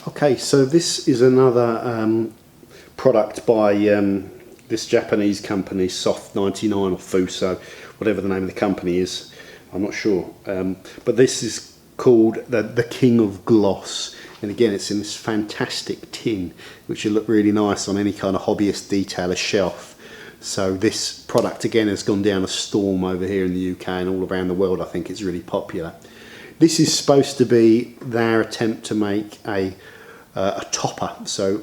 Okay, so this is another product by this Japanese company, Soft 99 or Fuso, whatever the name of the company is, I'm not sure. But this is called the King of Gloss, and again it's in this fantastic tin, which will look really nice on any kind of hobbyist detailer shelf. So this product again has gone down a storm over here in the UK and all around the world. I think it's really popular. This is supposed to be their attempt to make a topper. So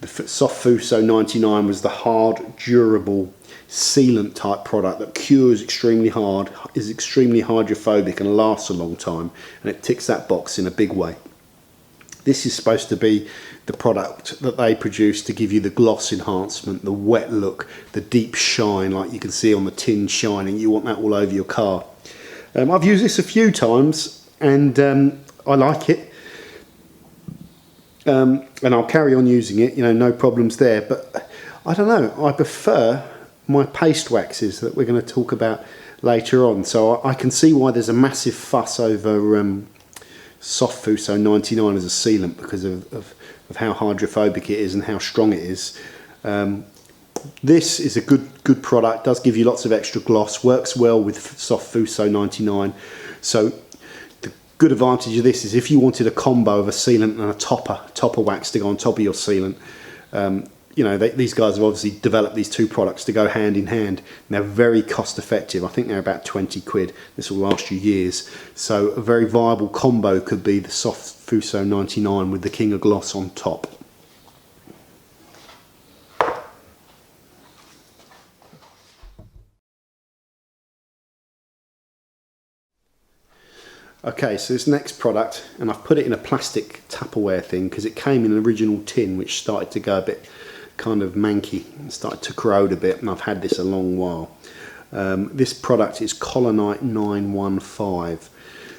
the Soft Fuso 99 was the hard, durable, sealant type product that cures extremely hard, is extremely hydrophobic and lasts a long time, and it ticks that box in a big way. This is supposed to be the product that they produce to give you the gloss enhancement, the wet look, the deep shine like you can see on the tin shining. You want that all over your car. I've used this a few times and I like it. And I'll carry on using it, you know, no problems there. But I don't know, I prefer my paste waxes that we're going to talk about later on. So I can see why there's a massive fuss over Soft Fuso 99 as a sealant because of how hydrophobic it is and how strong it is. This is a good product, does give you lots of extra gloss, works well with Soft Fuso 99. So the good advantage of this is if you wanted a combo of a sealant and a topper wax to go on top of your sealant, you know, these guys have obviously developed these two products to go hand in hand, and they're very cost effective. I think they're about 20 quid. This will last you years. So a very viable combo could be the Soft Fuso 99 with the King of Gloss on top. Okay, so this next product, and I've put it in a plastic Tupperware thing because it came in an original tin which started to go a bit kind of manky and started to corrode a bit, and I've had this a long while. This product is Colonite 915.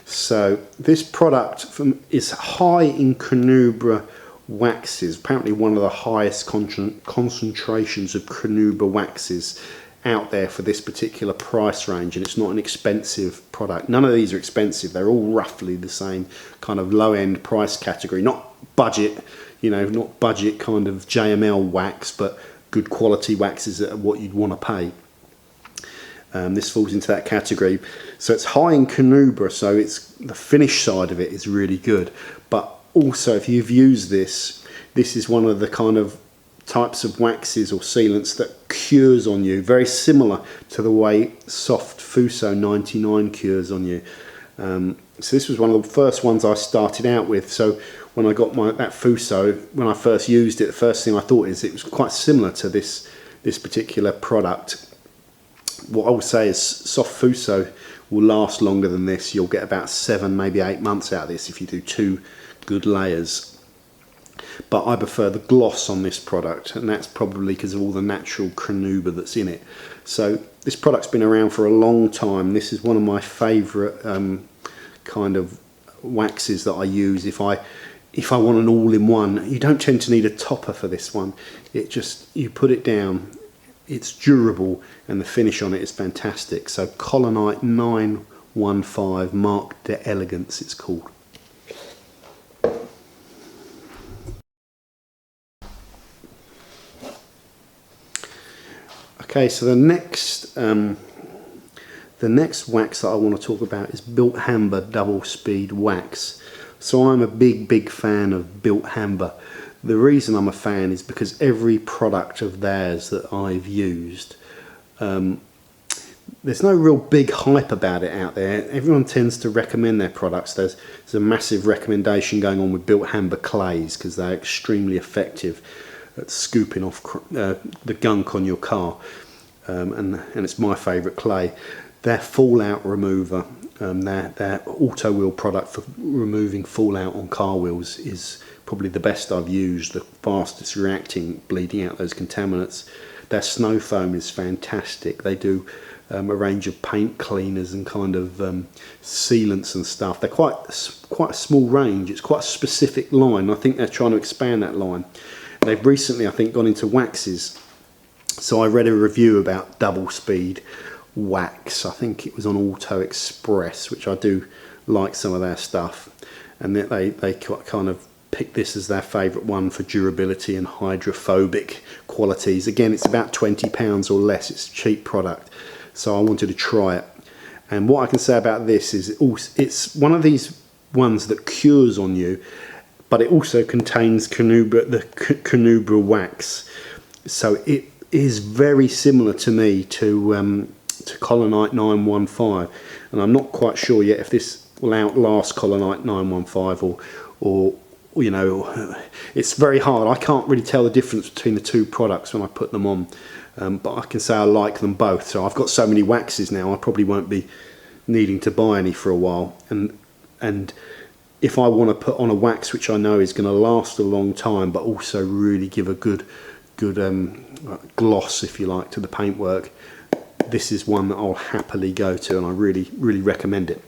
So this product is high in Canoe Bur waxes, apparently one of the highest concentrations of Canoe Bur waxes out there for this particular price range, and it's not an expensive product. None of these are expensive, they're all roughly the same kind of low-end price category, not budget, you know, not budget kind of JML wax, but good quality waxes at what you'd want to pay. This falls into that category. So it's high in Canoe Bur, so it's the finish side of it is really good, but also if you've used this is one of the kind of types of waxes or sealants that cures on you, very similar to the way Soft Fuso 99 cures on you. So this was one of the first ones I started out with. So when I got that Fuso, when I first used it, the first thing I thought is it was quite similar to this particular product. What I would say is Soft Fuso will last longer than this. You'll get about 7, maybe 8 months out of this if you do 2 good layers. But I prefer the gloss on this product, and that's probably because of all the natural Canoe Bur that's in it. So this product's been around for a long time. This is one of my favourite kind of waxes that I use if I want an all-in-one. You don't tend to need a topper for this one. It just, you put it down, it's durable, and the finish on it is fantastic. So Colonite 915 Marque d'Elegance it's called. Okay, so the next wax that I want to talk about is Built Hamber Double Speed Wax. So I'm a big fan of Built Hamber. The reason I'm a fan is because every product of theirs that I've used, there's no real big hype about it out there. Everyone tends to recommend their products. There's a massive recommendation going on with Built Hamber clays because they're extremely effective at scooping off the gunk on your car, and it's my favourite clay. Their fallout remover, their auto wheel product for removing fallout on car wheels is probably the best I've used, the fastest reacting, bleeding out those contaminants. Their snow foam is fantastic. They do a range of paint cleaners and kind of sealants and stuff. They're quite a small range. It's quite a specific line. I think they're trying to expand that line. They've recently, I think, gone into waxes. So I read a review about double speed wax. I think it was on Auto Express, which I do like some of their stuff. And they kind of picked this as their favourite one for durability and hydrophobic qualities. Again, it's about £20 or less. It's a cheap product, so I wanted to try it. And what I can say about this is it's one of these ones that cures on you, but it also contains the Canoe Bur wax. So it is very similar to me to Colonite 915, and I'm not quite sure yet if this will outlast Colonite 915 or you know, it's very hard. I can't really tell the difference between the two products when I put them on, but I can say I like them both. So I've got so many waxes now, I probably won't be needing to buy any for a while. And if I want to put on a wax which I know is going to last a long time, but also really give a good gloss, if you like, to the paintwork, this is one that I'll happily go to, and I really recommend it.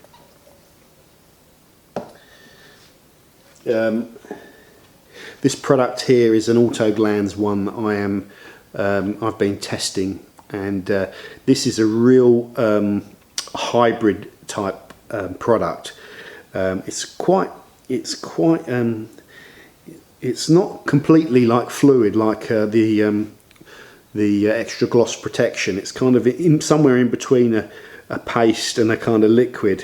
This product here is an Autoglands one that I've been testing, and this is a real hybrid type product. It's not completely like fluid like the extra gloss protection. It's kind of somewhere in between a paste and a kind of liquid.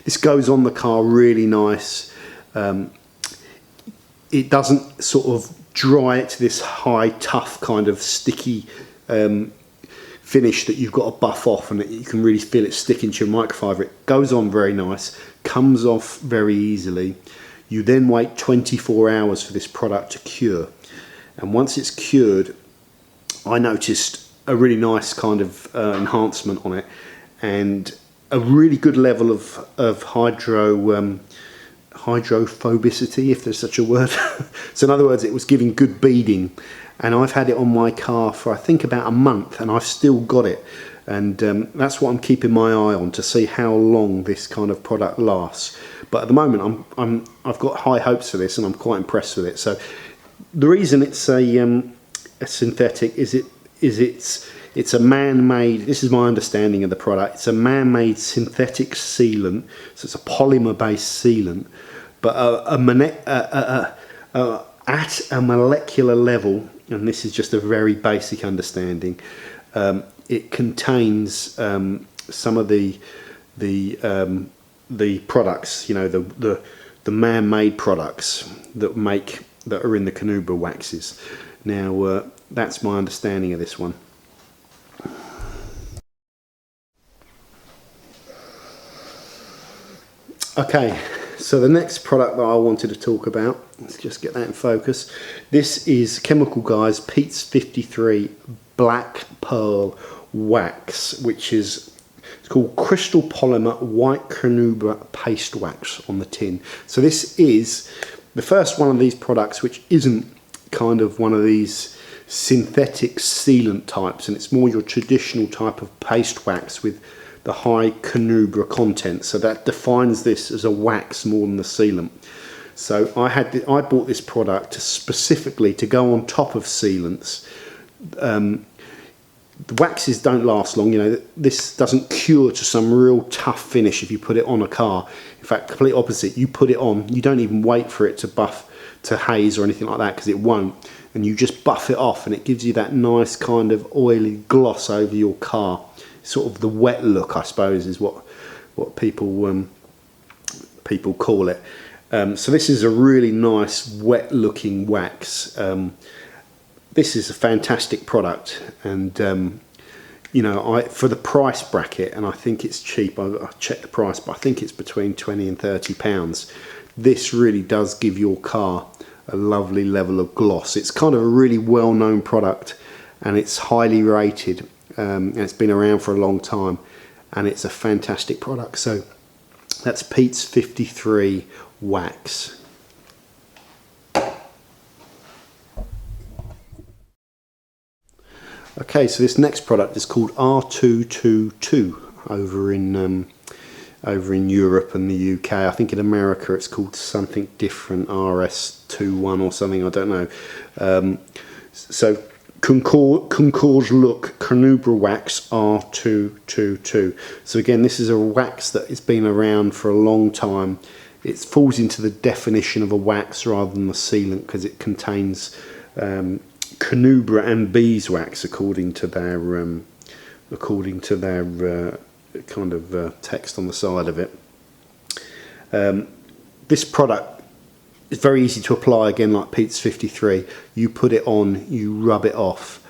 This goes on the car really nice. It doesn't sort of dry it to this high, tough kind of sticky finish that you've got to buff off, and you can really feel it sticking to your microfiber. It goes on very nice, comes off very easily. You then wait 24 hours for this product to cure, and once it's cured, I noticed a really nice kind of enhancement on it, and a really good level of hydrophobicity, if there's such a word. So in other words, it was giving good beading, and I've had it on my car for I think about a month, and I've still got it, and that's what I'm keeping my eye on, to see how long this kind of product lasts. But at the moment I've got high hopes for this, and I'm quite impressed with it. So the reason it's a synthetic is it's a man-made, this is my understanding of the product, it's a man-made synthetic sealant, so it's a polymer-based sealant, but at a molecular level, and this is just a very basic understanding, it contains some of the products, you know, the man-made products that are in the Canoe Bur waxes. Now that's my understanding of this one. Okay, so the next product that I wanted to talk about, let's just get that in focus. This is Chemical Guy's Pete's 53 Black Pearl Wax, which is called Crystal Polymer White Canoe Bur Paste Wax on the tin. So this is the first one of these products which isn't kind of one of these synthetic sealant types, and it's more your traditional type of paste wax with the high Canoe Bur content. So that defines this as a wax more than the sealant. So I bought this product specifically to go on top of sealants. The waxes don't last long, you know. This doesn't cure to some real tough finish if you put it on a car. In fact, complete opposite. You put it on, you don't even wait for it to buff to haze or anything like that, because it won't, and you just buff it off, and it gives you that nice kind of oily gloss over your car. Sort of the wet look, I suppose, is what people call it. So this is a really nice wet looking wax. This is a fantastic product, and you know, for the price bracket, and I think it's cheap. I checked the price, but I think it's between £20 and £30. This really does give your car a lovely level of gloss. It's kind of a really well-known product, and it's highly rated, and it's been around for a long time, and it's a fantastic product. So that's Pete's 53 wax. Okay, so this next product is called R222 over in Europe and the UK. I think in America it's called something different, RS21 or something, I don't know. So Concours Look Canoe Bur Wax R222. So again, this is a wax that has been around for a long time. it falls into the definition of a wax rather than a sealant, because it contains Canoe Bur and beeswax according to their kind of text on the side of it. This product is very easy to apply, again, like Pete's 53. You put it on, you rub it off.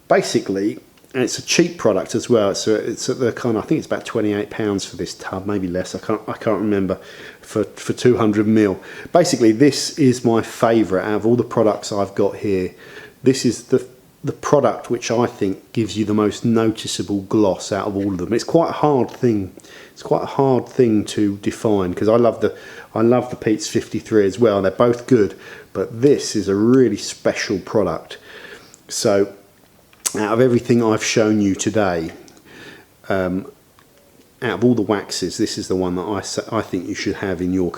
Basically, and it's a cheap product as well. So it's at the kind of, I think it's about £28 for this tub, maybe less. I can't remember, for 200 ml. Basically, this is my favourite out of all the products I've got here. This is the product which I think gives you the most noticeable gloss out of all of them. It's quite a hard thing. It's quite a hard thing to define, because I love the Pete's 53 as well. They're both good, but this is a really special product. So out of everything I've shown you today, out of all the waxes, this is the one that I think you should have in your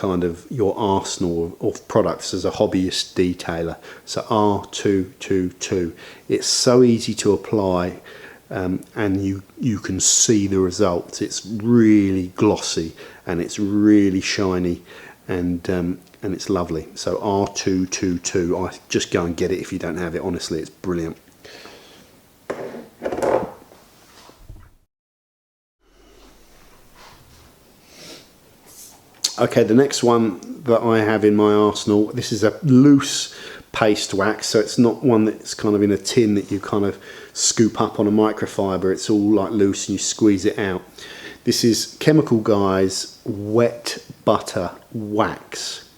your arsenal of products as a hobbyist detailer. So R222. It's so easy to apply, and you can see the results. It's really glossy and it's really shiny, and it's lovely. So R222. I just go and get it if you don't have it. Honestly, it's brilliant. Okay, the next one that I have in my arsenal, this is a loose paste wax, so it's not one that's kind of in a tin that you kind of scoop up on a microfiber. It's all like loose and you squeeze it out. This is Chemical Guy's Wet Butter Wax.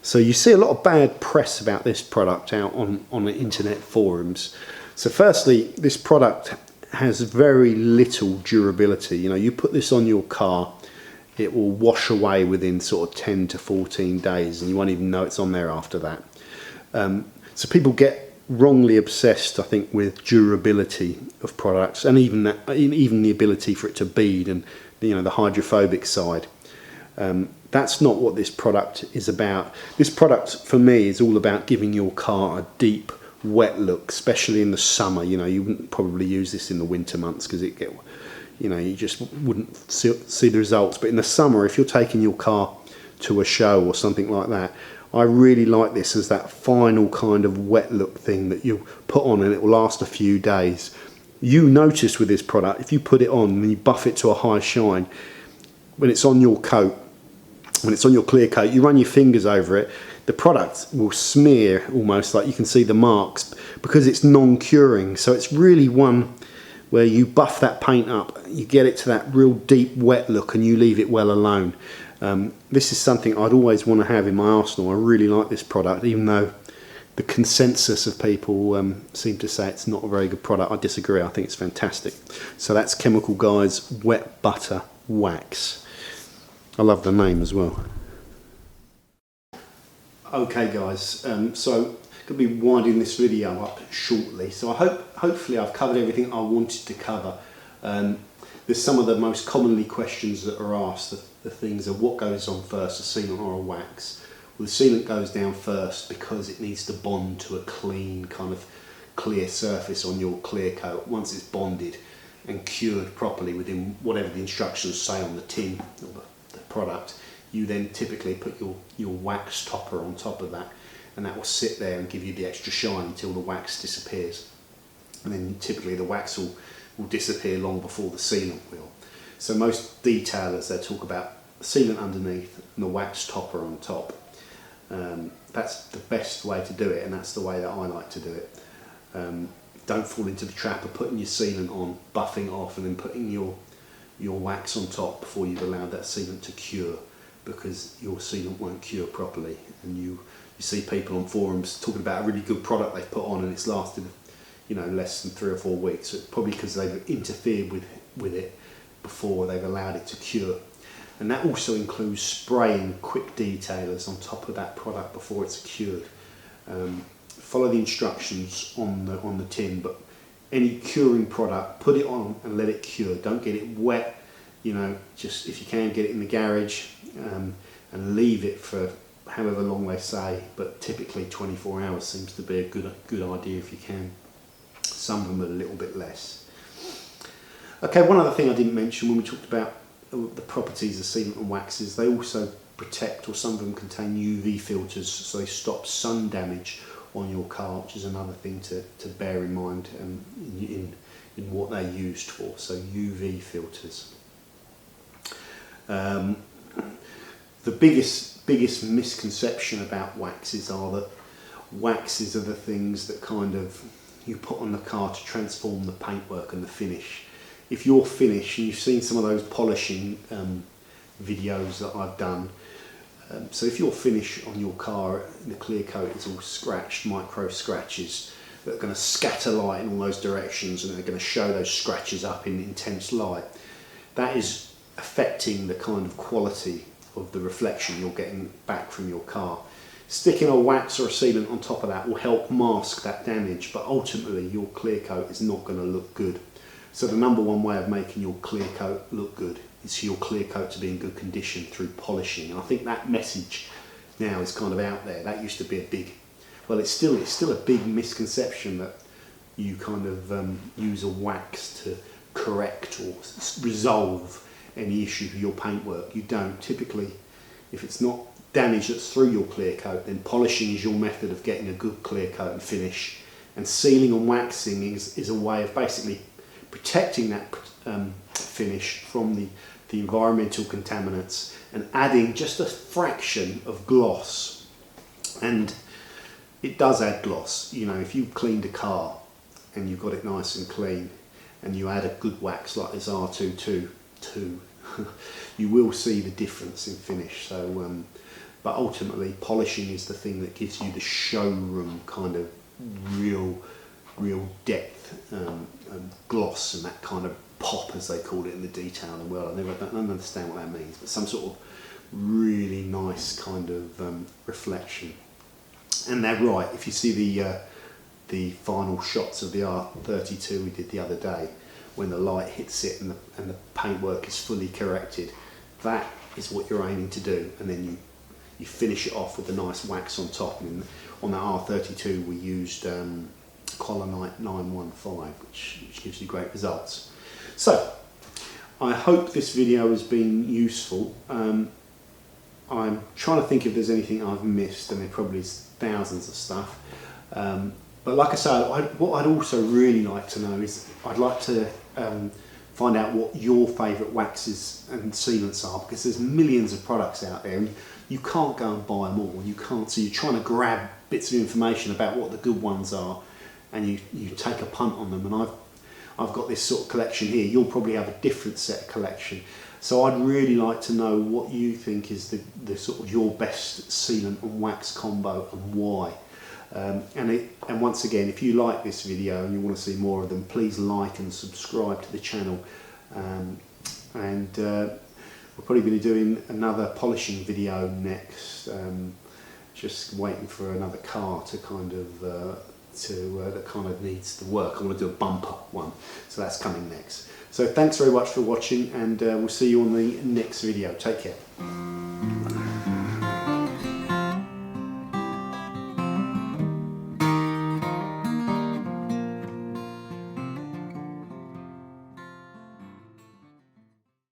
So you see a lot of bad press about this product out on the internet forums. So firstly, this product has very little durability. You know, you put this on your car, it will wash away within sort of 10 to 14 days, and you won't even know it's on there after that. So people get wrongly obsessed, I think, with durability of products, and even the ability for it to bead, and the hydrophobic side. That's not what this product is about. This product for me is all about giving your car a deep wet look, especially in the summer. You wouldn't probably use this in the winter months because you just wouldn't see the results. But in the summer, if you're taking your car to a show or something like that, I really like this as that final kind of wet look thing that you put on, and it will last a few days. You notice with this product, if you put it on and you buff it to a high shine, when it's on your coat, when it's on your clear coat, you run your fingers over it, the product will smear almost, like you can see the marks, because it's non-curing. So it's really one where you buff that paint up, you get it to that real deep wet look, and you leave it well alone. This is something I'd always want to have in my arsenal. I really like this product, even though the consensus of people seem to say it's not a very good product. I disagree. I think it's fantastic. So that's Chemical Guy's Wet Butter Wax. I love the name as well. Okay guys, so I'm going to be winding this video up shortly. So hopefully I've covered everything I wanted to cover. There's some of the most commonly questions that are asked. The things are, what goes on first, a sealant or a wax? Well, the sealant goes down first because it needs to bond to a clean, kind of clear surface on your clear coat. Once it's bonded and cured properly within whatever the instructions say on the tin or the product, you then typically put your wax topper on top of that, and that will sit there and give you the extra shine until the wax disappears. And then typically the wax will disappear long before the sealant will. So most detailers, they talk about the sealant underneath and the wax topper on top. That's the best way to do it, and that's the way that I like to do it. Don't fall into the trap of putting your sealant on, buffing off, and then putting your wax on top before you've allowed that sealant to cure, because your sealant won't cure properly. And you see people on forums talking about a really good product they've put on and it's lasted less than 3 or 4 weeks. So it's probably because they've interfered with it before they've allowed it to cure. And that also includes spraying quick detailers on top of that product before it's cured. Follow the instructions on the tin, but any curing product, put it on and let it cure. Don't get it wet. Just if you can, get it in the garage and leave it for however long they say, but typically 24 hours seems to be a good idea if you can. Some of them are a little bit less. Okay, one other thing I didn't mention when we talked about the properties of sealant and waxes, they also protect, or some of them contain UV filters, so they stop sun damage on your car, which is another thing to bear in mind in what they're used for. So UV filters. The biggest misconception about waxes are that waxes are the things that kind of you put on the car to transform the paintwork and the finish. If your finish, and you've seen some of those polishing videos that I've done, so if your finish on your car, the clear coat is all scratched, micro scratches that are going to scatter light in all those directions, and they're going to show those scratches up in intense light, that is affecting the kind of quality of the reflection you're getting back from your car. Sticking a wax or a sealant on top of that will help mask that damage, but ultimately your clear coat is not going to look good. So the number one way of making your clear coat look good is for your clear coat to be in good condition through polishing. And I think that message now is kind of out there. That used to be a big, well, it's still a big misconception that you kind of use a wax to correct or resolve any issue with your paintwork. You don't. Typically, if it's not damage that's through your clear coat, then polishing is your method of getting a good clear coat and finish. And sealing and waxing is a way of basically protecting that finish from the environmental contaminants and adding just a fraction of gloss. And it does add gloss. You know, if you've cleaned a car and you've got it nice and clean and you add a good wax like this R222, you will see the difference in finish. So but ultimately polishing is the thing that gives you the showroom kind of real depth and gloss and that kind of pop, as they call it in the detailing world. I don't understand what that means, but some sort of really nice kind of reflection. And they're right. If you see the final shots of the R32 we did the other day, when the light hits it and the paintwork is fully corrected, that is what you're aiming to do. And then you finish it off with a nice wax on top. And on that R32 we used Colonite 915, which gives you great results. So I hope this video has been useful. I'm trying to think if there's anything I've missed, and there probably is thousands of stuff. But like I say, what I'd also really like to know is I'd like to find out what your favourite waxes and sealants are, because there's millions of products out there and you can't go and buy them all. You can't, so you're trying to grab bits of information about what the good ones are, and you take a punt on them. And I've got this sort of collection here. You'll probably have a different set of collection. So I'd really like to know what you think is the sort of your best sealant and wax combo and why. And once again, if you like this video and you want to see more of them, please like and subscribe to the channel. We're probably going to be doing another polishing video next. Just waiting for another car to kind of that kind of needs the work. I want to do a bumper one, so that's coming next. So thanks very much for watching, and we'll see you on the next video. Take care.